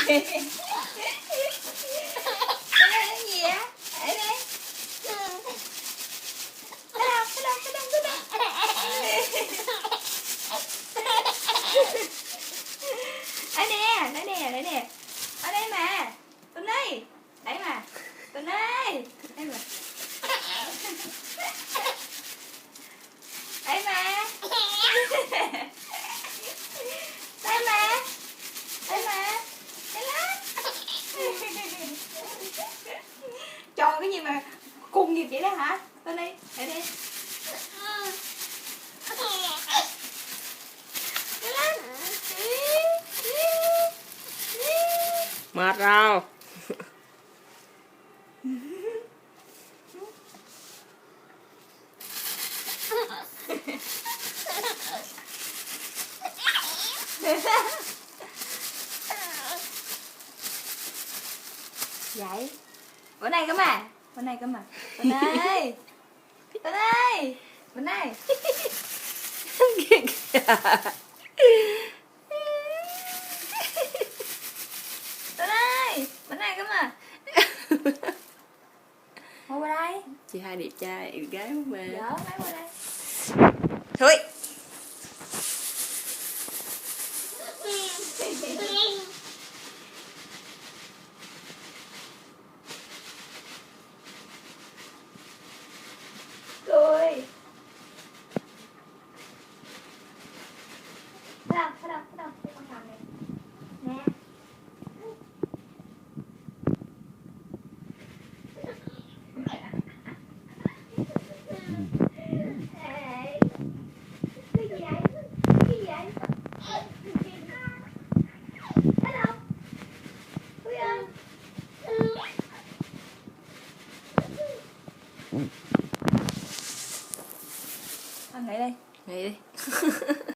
Cái gì á? Ở đây. Tới đâu? Tới đâu? Tới đâu? Tới đâu? Ở nè, đây nè, đây nè. Ở đây mà. Tuấn ơi. Đấy mà. Tuấn ơi. Đây mà. Đây mà. Đây mà. Đây mà. Đây lắm. Trời, cái gì mà cùng nghiệp vậy đó hả? Tuấn đi, lại đi. Đây lắm. Mệt rồi. Vậy bữa nay cơ mà, bữa nay cơ mà. Bữa nay, bữa nay, bữa nay. Bữa nay, bữa nay cơ mà. Ngồi qua đây. Chị hai đẹp trai đẹp gái không mà. Dở máy qua đây. Thôi. Cười. Thấy không? Thấy không? Thấy không? Thấy con cầm này. Nè. Ê, cái gì vậy? Cái gì vậy? Thấy không? Thấy không? Anh nghĩ đi. Này đi.